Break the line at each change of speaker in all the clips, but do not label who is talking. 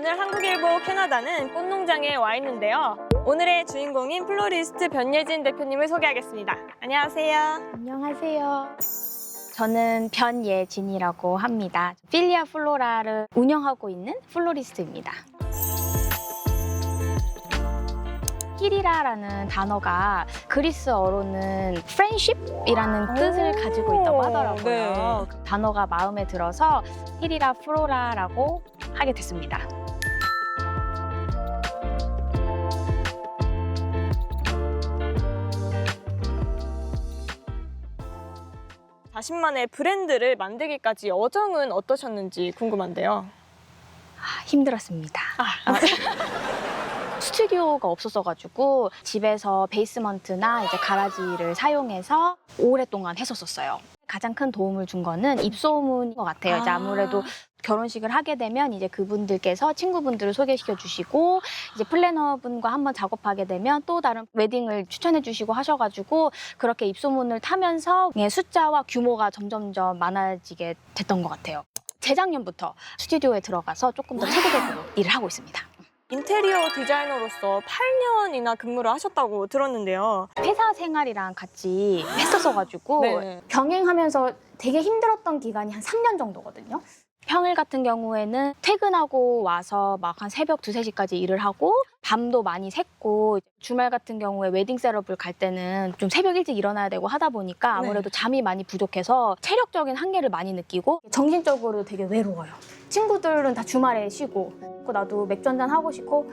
오늘 한국일보 캐나다는 꽃농장에 와 있는데요. 오늘의 주인공인 플로리스트 변예진 대표님을 소개하겠습니다. 안녕하세요.
안녕하세요. 저는 변예진이라고 합니다. 필리아 플로라를 운영하고 있는 플로리스트입니다. 히리라라는 단어가 그리스어로는 프렌쉽이라는 뜻을 가지고 있다고 하더라고요.
네.
그 단어가 마음에 들어서 히리라 플로라라고 하게 됐습니다.
자신만의 브랜드를 만들기까지 여정은 어떠셨는지 궁금한데요.
힘들었습니다. 스튜디오가 없었어가지고 집에서 베이스먼트나 이제 가라지를 사용해서 오랫동안 했었어요. 가장 큰 도움을 준 거는 입소문인 것 같아요. 이제 아무래도 결혼식을 하게 되면 이제 그분들께서 친구분들을 소개시켜 주시고 이제 플래너분과 한번 작업하게 되면 또 다른 웨딩을 추천해 주시고 하셔가지고 그렇게 입소문을 타면서 숫자와 규모가 점점점 많아지게 됐던 것 같아요. 재작년부터 스튜디오에 들어가서 조금 더 체계적으로 일을 하고 있습니다.
인테리어 디자이너로서 8년이나 근무를 하셨다고 들었는데요.
회사 생활이랑 같이 했었어가지고
네.
병행하면서 되게 힘들었던 기간이 한 3년 정도거든요. 평일 같은 경우에는 퇴근하고 와서 막 한 새벽 2, 3시까지 일을 하고 밤도 많이 샜고 주말 같은 경우에 웨딩 셋업을 갈 때는 좀 새벽 일찍 일어나야 되고 하다 보니까 아무래도 잠이 많이 부족해서 체력적인 한계를 많이 느끼고 정신적으로 되게 외로워요. 친구들은 다 주말에 쉬고 나도 맥주 한잔 하고 싶고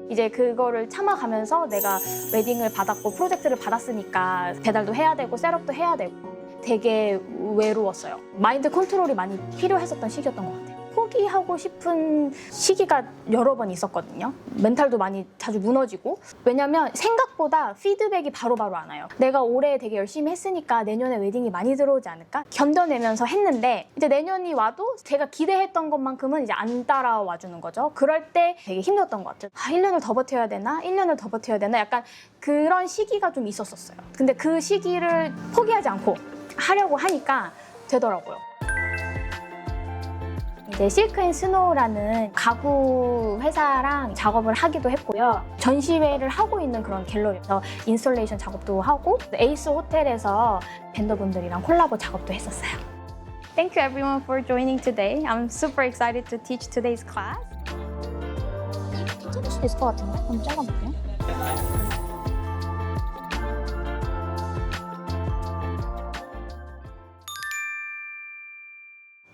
이제 그거를 참아가면서 내가 웨딩을 받았고 프로젝트를 받았으니까 배달도 해야 되고 셋업도 해야 되고 되게 외로웠어요. 마인드 컨트롤이 많이 필요했었던 시기였던 것 같아요. 포기하고 싶은 시기가 여러 번 있었거든요. 멘탈도 많이 자주 무너지고 왜냐면 생각보다 피드백이 바로바로 안 와요. 내가 올해 되게 열심히 했으니까 내년에 웨딩이 많이 들어오지 않을까? 견뎌내면서 했는데 이제 내년이 와도 제가 기대했던 것만큼은 이제 안 따라와 주는 거죠. 그럴 때 되게 힘들었던 것 같아요. 1년을 더 버텨야 되나? 1년을 더 버텨야 되나? 약간 그런 시기가 좀 있었어요. 근데 그 시기를 포기하지 않고 하려고 하니까 되더라고요. 이제 실크앤스노우라는 가구 회사랑 작업을 하기도 했고요. 전시회를 하고 있는 그런 갤러리에서 인스톨레이션 작업도 하고 에이스 호텔에서 벤더분들이랑 콜라보 작업도 했었어요. Thank you everyone for joining today. I'm super excited to teach today's class. 괜찮을 수도 있을 것 같은데? 한번 잘라볼게요.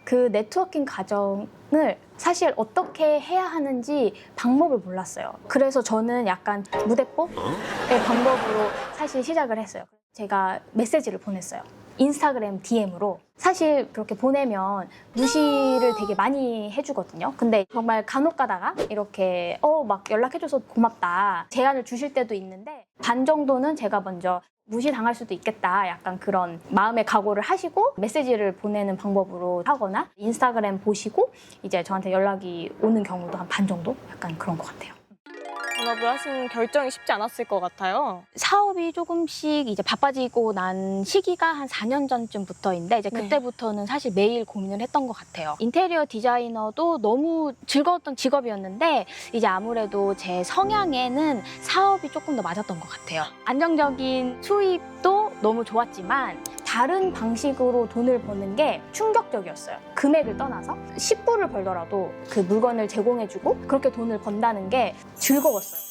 그 네트워킹 과정을 사실 어떻게 해야 하는지 방법을 몰랐어요. 그래서 저는 약간 무대뽀의 방법으로 사실 시작을 했어요. 제가 메시지를 보냈어요. 인스타그램 DM으로. 사실 그렇게 보내면 무시를 되게 많이 해주거든요. 근데 정말 간혹 가다가 이렇게 막 연락해줘서 고맙다 제안을 주실 때도 있는데 반 정도는 제가 먼저 무시당할 수도 있겠다 약간 그런 마음의 각오를 하시고 메시지를 보내는 방법으로 하거나 인스타그램 보시고 이제 저한테 연락이 오는 경우도 한 반 정도 약간 그런 것 같아요.
본업을 하시는 결정이 쉽지 않았을 것 같아요.
사업이 조금씩 이제 바빠지고 난 시기가 한 4년 전쯤부터인데 이제 그때부터는 사실 매일 고민을 했던 것 같아요. 인테리어 디자이너도 너무 즐거웠던 직업이었는데 이제 아무래도 제 성향에는 사업이 조금 더 맞았던 것 같아요. 안정적인 수입도 너무 좋았지만 다른 방식으로 돈을 버는 게 충격적이었어요. 금액을 떠나서 10불을 벌더라도 그 물건을 제공해주고 그렇게 돈을 번다는 게 즐거웠어요.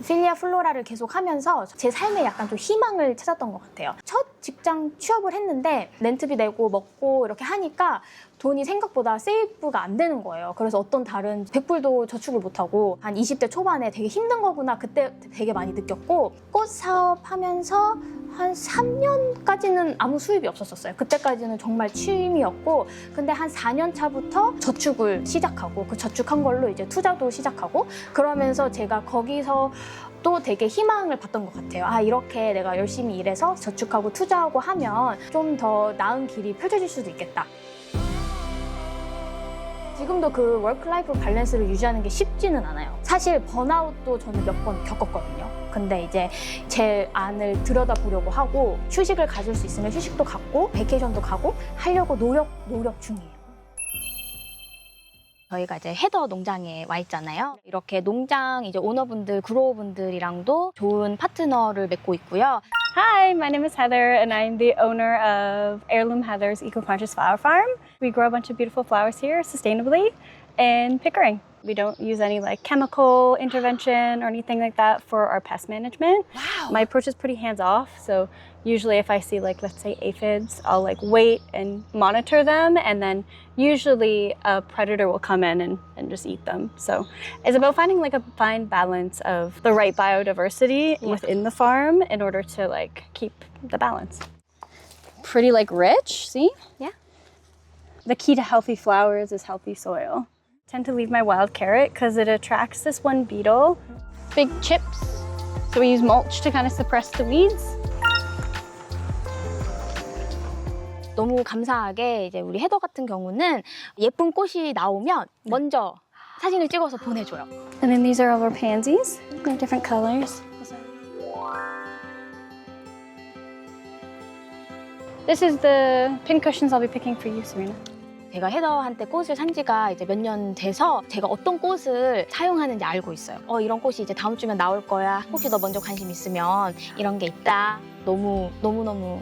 필리아 플로라를 계속 하면서 제 삶에 약간 좀 희망을 찾았던 것 같아요. 첫 직장 취업을 했는데 렌트비 내고 먹고 이렇게 하니까 돈이 생각보다 세이브가 안 되는 거예요. 그래서 어떤 다른 100불도 저축을 못하고 한 20대 초반에 되게 힘든 거구나 그때 되게 많이 느꼈고 꽃 사업하면서 한 3년까지는 아무 수입이 없었어요. 그때까지는 정말 취미였고 근데 한 4년 차부터 저축을 시작하고 그 저축한 걸로 이제 투자도 시작하고 그러면서 제가 거기서 또 되게 희망을 봤던 것 같아요. 이렇게 내가 열심히 일해서 저축하고 투자하고 하면 좀 더 나은 길이 펼쳐질 수도 있겠다. 지금도 그 워크-라이프 밸런스를 유지하는 게 쉽지는 않아요. 사실 번아웃도 저는 몇 번 겪었거든요. 근데 이제 제 안을 들여다보려고 하고 휴식을 가질 수 있으면 휴식도 갖고 베케이션도 가고 하려고 노력 중이에요. 저희가 이제 헤더 농장에 와 있잖아요. 이렇게 농장 이제 오너분들, 그로우분들이랑도 좋은 파트너를 맺고 있고요.
Hi, my name is Heather, and I'm the owner of Heirloom Heather's Eco-Conscious Flower Farm. We grow a bunch of beautiful flowers here sustainably in Pickering. We don't use any like chemical intervention or anything like that for our pest management.
Wow.
My approach is pretty hands-off, so usually if I see like, let's say aphids, I'll like wait and monitor them, and then usually a predator will come in and just eat them. So it's about finding like a fine balance of the right biodiversity within the farm in order to like keep the balance. Pretty like rich, see?
Yeah.
The key to healthy flowers is healthy soil. I tend to leave my wild carrot because it attracts this one beetle. Big chips. So we use mulch to kind of suppress the weeds.
너무 감사하게 이제 우리 헤더 같은 경우는 예쁜 꽃이 나오면 먼저 사진을 찍어서 보내줘요.
And then these are all our pansies. They're different colors. This is the pin cushions I'll be picking for you, Serena.
제가 헤더한테 꽃을 산 지가 이제 몇 년 돼서 제가 어떤 꽃을 사용하는지 알고 있어요. 이런 꽃이 이제 다음 주면 나올 거야. 혹시 너 먼저 관심 있으면 이런 게 있다. 너무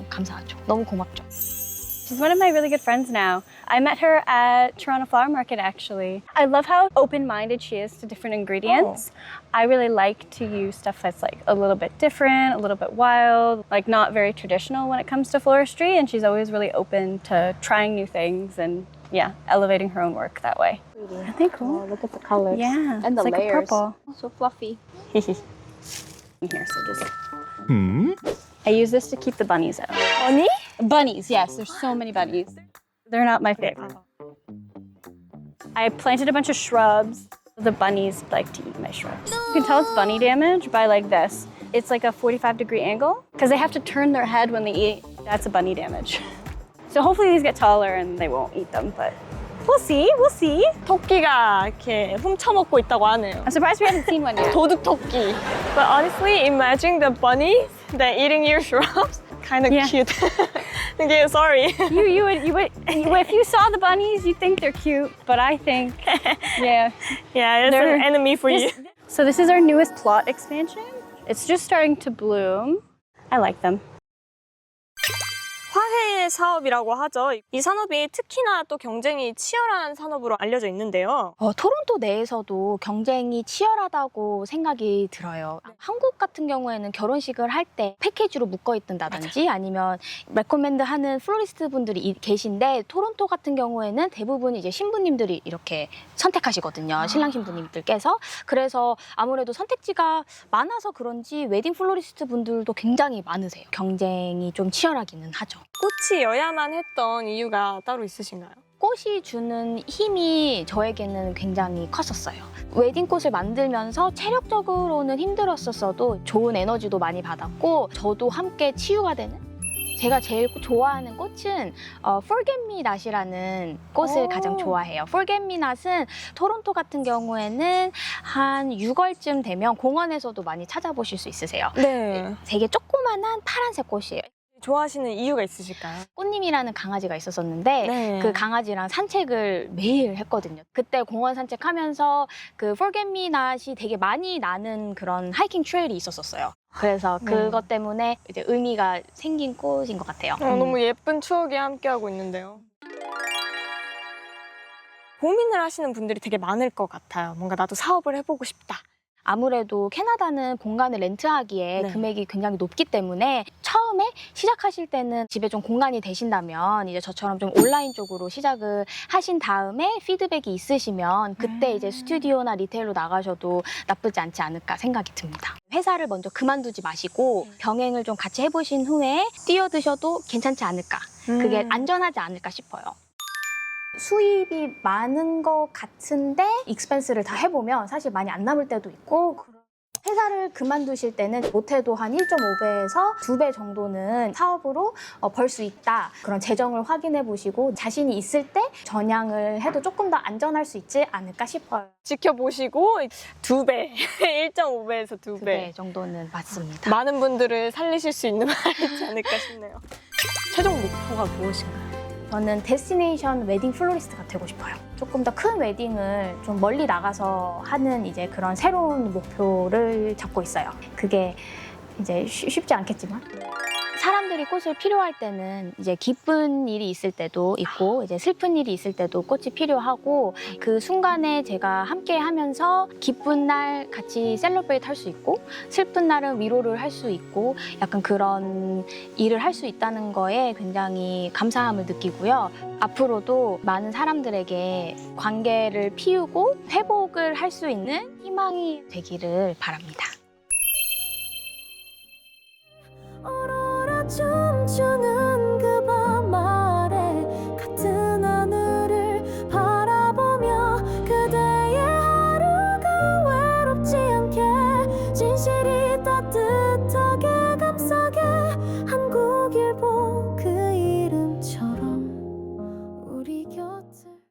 감사하죠. 너무 고맙죠.
She's one of my really good friends now. I met her at Toronto Flower Market, actually. I love how open-minded she is to different ingredients. I really like to use stuff that's like a little bit different, a little bit wild, like not very traditional when it comes to floristry, and she's always really open to trying new things and elevating her own work that way. Aren't they cool?
look at the colors.
Yeah,
And the
it's like
layers.
a purple.
So fluffy.
Here, so just... I use this to keep the bunnies out.
Bunny?
Bunnies, yes. There's so many bunnies. They're not my favorite. I planted a bunch of shrubs. The bunnies like to eat my shrubs. You can tell it's bunny damage by like this. It's like a 45-degree angle because they have to turn their head when they eat. That's a bunny damage. So hopefully these get taller and they won't eat them, but we'll see.
토끼가 이렇게 훔쳐먹고 있다고 하네요.
I'm surprised we haven't seen one yet.
도둑 토끼. But honestly, imagine the bunnies that eating your shrubs. Kind of
Yeah.
cute. Okay, sorry.
You would, if you saw the bunnies, you'd think they're cute, but I think, yeah.
Yeah, it's
They're-
an enemy for you.
So this is our newest plot expansion. It's just starting to bloom. I like them.
화훼 사업이라고 하죠. 이 산업이 특히나 또 경쟁이 치열한 산업으로 알려져 있는데요.
토론토 내에서도 경쟁이 치열하다고 생각이 들어요. 한국 같은 경우에는 결혼식을 할 때 패키지로 묶어 있든다든지 아니면 레코멘드 하는 플로리스트 분들이 계신데 토론토 같은 경우에는 대부분 이제 신부님들이 이렇게 선택하시거든요. 신랑 신부님들께서. 그래서 아무래도 선택지가 많아서 그런지 웨딩 플로리스트 분들도 굉장히 많으세요. 경쟁이 좀 치열하기는 하죠.
꽃이여야만 했던 이유가 따로 있으신가요?
꽃이 주는 힘이 저에게는 굉장히 컸었어요. 웨딩꽃을 만들면서 체력적으로는 힘들었었어도 좋은 에너지도 많이 받았고 저도 함께 치유가 되는? 제가 제일 좋아하는 꽃은 Forget Me Not이라는 꽃을
오.
가장 좋아해요. Forget Me Not은 토론토 같은 경우에는 한 6월쯤 되면 공원에서도 많이 찾아보실 수 있으세요.
네.
되게 조그만한 파란색 꽃이에요.
좋아하시는 이유가 있으실까요?
꽃님이라는 강아지가 있었었는데
네.
그 강아지랑 산책을 매일 했거든요. 그때 공원 산책하면서 그 Forget Me Not이 되게 많이 나는 그런 하이킹 트레일이 있었어요. 그래서 그것 때문에 이제 의미가 생긴 꽃인 것 같아요.
너무 예쁜 추억이 함께하고 있는데요. 고민을 하시는 분들이 되게 많을 것 같아요. 뭔가 나도 사업을 해보고 싶다.
아무래도 캐나다는 공간을 렌트하기에
네.
금액이 굉장히 높기 때문에 처음에 시작하실 때는 집에 좀 공간이 되신다면 이제 저처럼 좀 온라인 쪽으로 시작을 하신 다음에 피드백이 있으시면 그때 이제 스튜디오나 리테일로 나가셔도 나쁘지 않지 않을까 생각이 듭니다. 회사를 먼저 그만두지 마시고 병행을 좀 같이 해보신 후에 뛰어드셔도 괜찮지 않을까. 그게 안전하지 않을까 싶어요. 수입이 많은 것 같은데 익스펜스를 다 해보면 사실 많이 안 남을 때도 있고 회사를 그만두실 때는 못해도 한 1.5배에서 2배 정도는 사업으로 벌 수 있다. 그런 재정을 확인해 보시고 자신이 있을 때 전향을 해도 조금 더 안전할 수 있지 않을까 싶어요.
지켜보시고 2배, 1.5배에서 2배.
2배 정도는 맞습니다.
많은 분들을 살리실 수 있는 말이지 않을까 싶네요. 최종 목표가 무엇인가요?
저는 데스티네이션 웨딩 플로리스트가 되고 싶어요. 조금 더 큰 웨딩을 좀 멀리 나가서 하는 이제 그런 새로운 목표를 잡고 있어요. 그게 이제 쉽지 않겠지만. 사람들이 꽃을 필요할 때는 이제 기쁜 일이 있을 때도 있고 이제 슬픈 일이 있을 때도 꽃이 필요하고 그 순간에 제가 함께 하면서 기쁜 날 같이 셀러브레이트 할 수 있고 슬픈 날은 위로를 할 수 있고 약간 그런 일을 할 수 있다는 거에 굉장히 감사함을 느끼고요. 앞으로도 많은 사람들에게 관계를 피우고 회복을 할 수 있는 희망이 되기를 바랍니다.